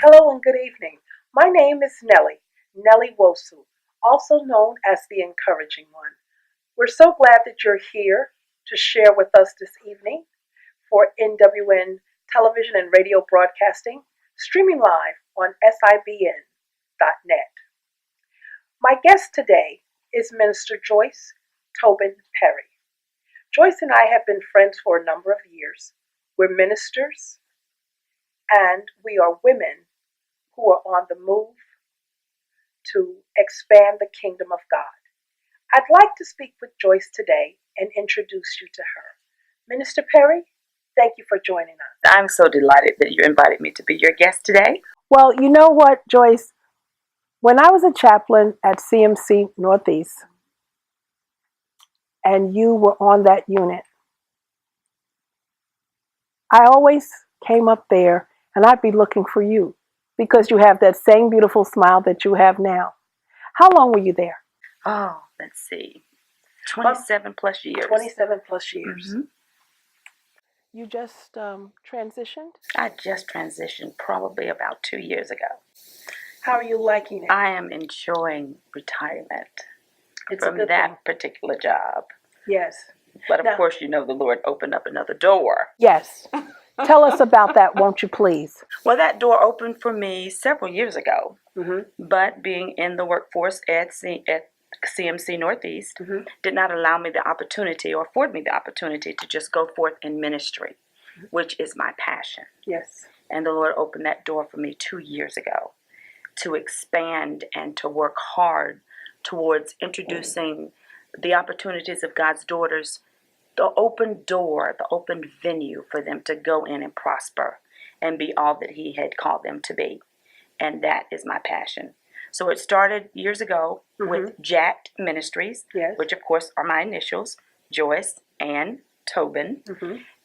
Hello and good evening. My name is Nellie Wosu, also known as the Encouraging One. We're so glad that you're here to share with us this evening for NWN television and radio broadcasting, streaming live on SIBN.net. My guest today is Minister Joyce Tobin Perry. Joyce and I have been friends for a number of years. We're ministers and we are women who are on the move to expand the kingdom of God. I'd like to speak with Joyce today and introduce you to her. Minister Perry, thank you for joining us. I'm so delighted that you invited me to be your guest today. Well, you know what, Joyce? When I was a chaplain at CMC Northeast, and you were on that unit, I always came up there and I'd be looking for you because you have that same beautiful smile that you have now. How long were you there? Oh, let's see. 27 plus years. 27 plus years. Mm-hmm. You just transitioned? I just transitioned probably about 2 years ago. How are you liking it? I am enjoying retirement from thing. that particular job. Yes. But of course, you know the Lord opened up another door. Yes. Tell us about that, won't you please? Well, that door opened for me several years ago. Mm-hmm. But being in the workforce at CMC Northeast did not allow me the opportunity or afford me the opportunity to just go forth in ministry, which is my passion. Yes. And the Lord opened that door for me 2 years ago to expand and to work hard towards introducing the opportunities of God's daughters, the open door, the open venue for them to go in and prosper and be all that He had called them to be. And that is my passion. So it started years ago with JAT Ministries, yes, which of course are my initials, Joyce and Tobin.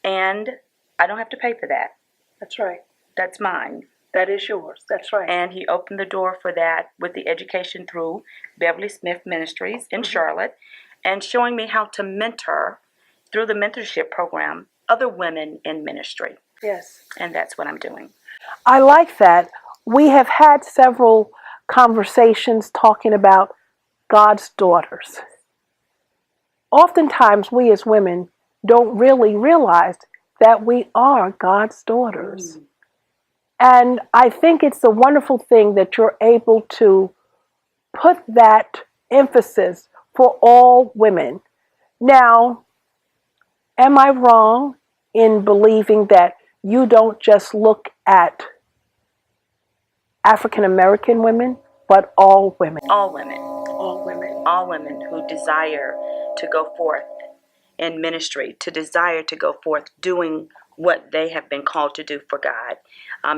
And I don't have to pay for that. That's right. That's mine. That is yours. That's right. And He opened the door for that with the education through Beverly Smith Ministries in Charlotte, and showing me how to mentor through the mentorship program other women in ministry. Yes. And that's what I'm doing. I like that. We have had several conversations talking about God's daughters. Oftentimes, we as women don't really realize that we are God's daughters. And I think it's a wonderful thing that you're able to put that emphasis for all women. Now, am I wrong in believing that you don't just look at African American women, but all women? All women. All women. All women who desire to go forth in ministry, to desire to go forth doing what they have been called to do for God.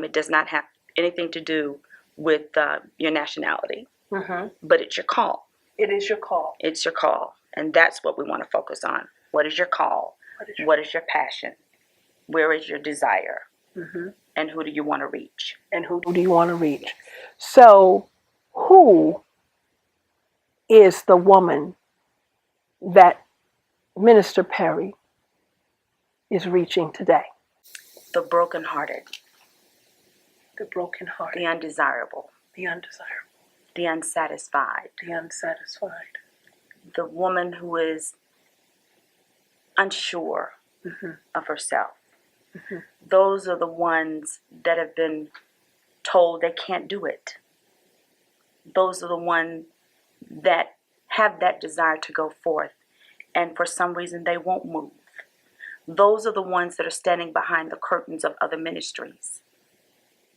It does not have anything to do with your nationality, but it's your call. It is your call. It's your call. And that's what we want to focus on. What is your call? What is your passion? Where is your desire? And who do you want to reach? And who do you want to reach? So, who is the woman that Minister Perry is reaching today? The brokenhearted. The brokenhearted. The undesirable. The undesirable. The unsatisfied. The unsatisfied. The woman who is unsure of herself. Those are the ones that have been told they can't do it. Those are the ones that have that desire to go forth, and for some reason they won't move. Those are the ones that are standing behind the curtains of other ministries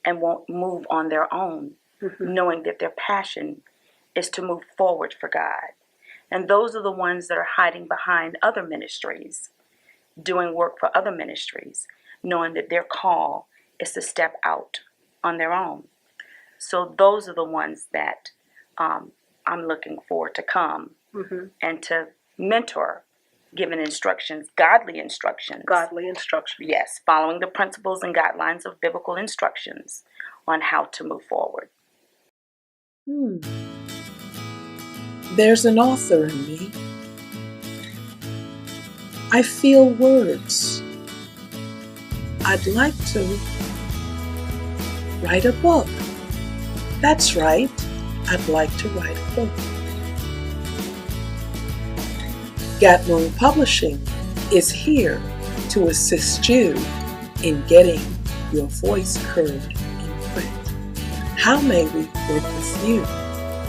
and won't move on their own, knowing that their passion is to move forward for God. And those are the ones that are hiding behind other ministries doing work for other ministries, knowing that their call is to step out on their own. So those are the ones that I'm looking for to come and to mentor, giving instructions, godly instructions. Godly instruction. Yes, following the principles and guidelines of biblical instructions on how to move forward. There's an author in me. I feel words. I'd like to write a book. That's right, I'd like to write a book. Gatmoon Publishing is here to assist you in getting your voice heard in print. How may we work with you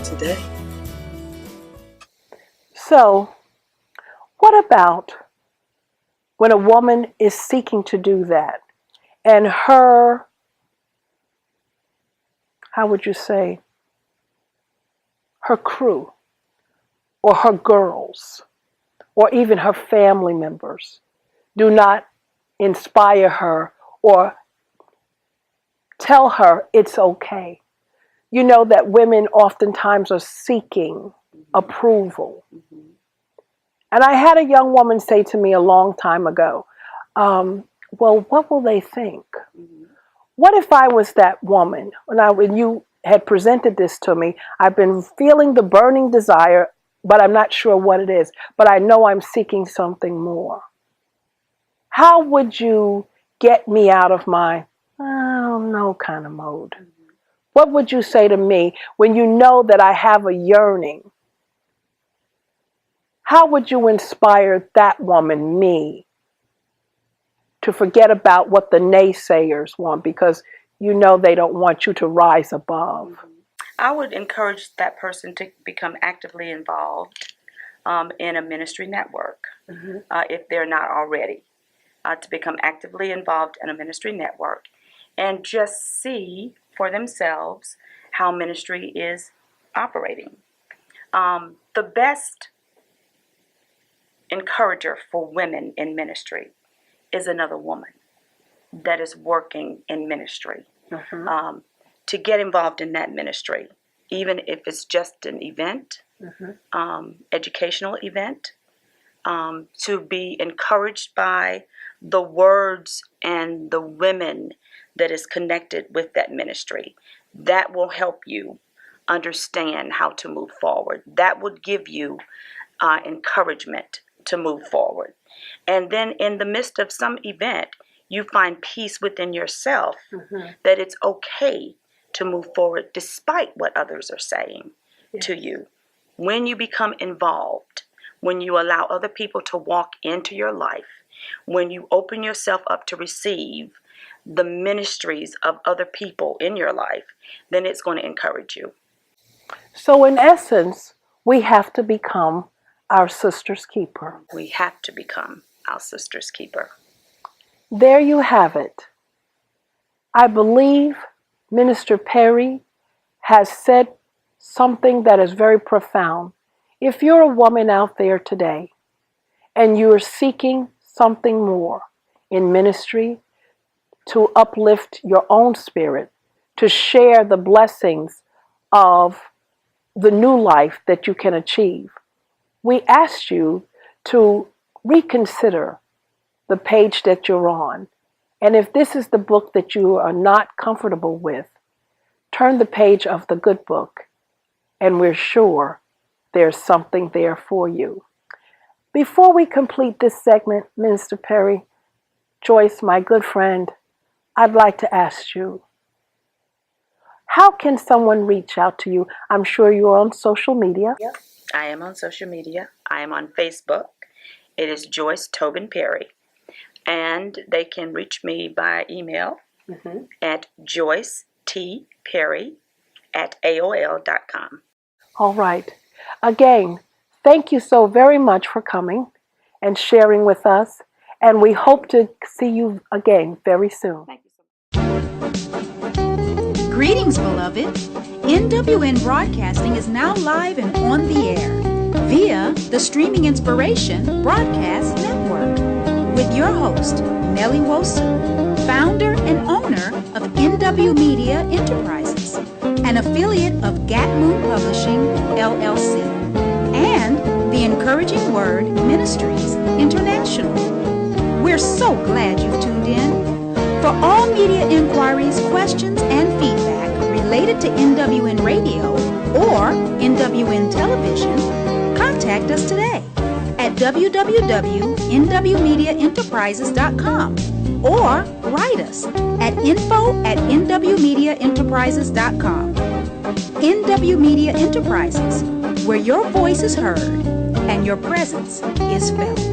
today? So, what about when a woman is seeking to do that and her, how would you say, her crew or her girls or even her family members do not inspire her or tell her it's okay? You know that women oftentimes are seeking approval. And I had a young woman say to me a long time ago, well, what will they think? What if I was that woman? When you had presented this to me, I've been feeling the burning desire, but I'm not sure what it is. But I know I'm seeking something more. How would you get me out of my, I don't know, kind of mode? What would you say to me when you know that I have a yearning? How would you inspire that woman, me, to forget about what the naysayers want because you know they don't want you to rise above? I would encourage that person to become actively involved in a ministry network if they're not already, to become actively involved in a ministry network and just see for themselves how ministry is operating. The best encourager for women in ministry is another woman that is working in ministry. To get involved in that ministry, even if it's just an event, educational event, to be encouraged by the words and the women that is connected with that ministry. That will help you understand how to move forward. That would give you encouragement to move forward. And then in the midst of some event, you find peace within yourself that it's okay to move forward despite what others are saying to you. When you become involved, when you allow other people to walk into your life, when you open yourself up to receive the ministries of other people in your life, then it's going to encourage you. So in essence, we have to become our sister's keeper. We have to become our sister's keeper. There you have it. I believe Minister Perry has said something that is very profound. If you're a woman out there today and you're seeking something more in ministry to uplift your own spirit, to share the blessings of the new life that you can achieve, we ask you to reconsider the page that you're on. And if this is the book that you are not comfortable with, turn the page of the good book, and we're sure there's something there for you. Before we complete this segment, Minister Perry, Joyce, my good friend, I'd like to ask you, how can someone reach out to you? I'm sure you're on social media. Yep. I am on social media. I am on Facebook. It is Joyce Tobin Perry. And they can reach me by email at joycetperry@aol.com. All right. Again, thank you so very much for coming and sharing with us. And we hope to see you again very soon. Thank you so much. Greetings, beloved. NWN Broadcasting is now live and on the air via the Streaming Inspiration Broadcast Network. with your host, Nellie Wosu, founder and owner of NW Media Enterprises, an affiliate of JAT Publishing, LLC, and the Encouraging Word Ministries International. We're so glad you've tuned in. For all media inquiries, questions, and feedback related to NWN Radio or NWN Television, contact us today at www.nwmediaenterprises.com or write us at info@nwmediaenterprises.com. NW Media Enterprises, where your voice is heard and your presence is felt.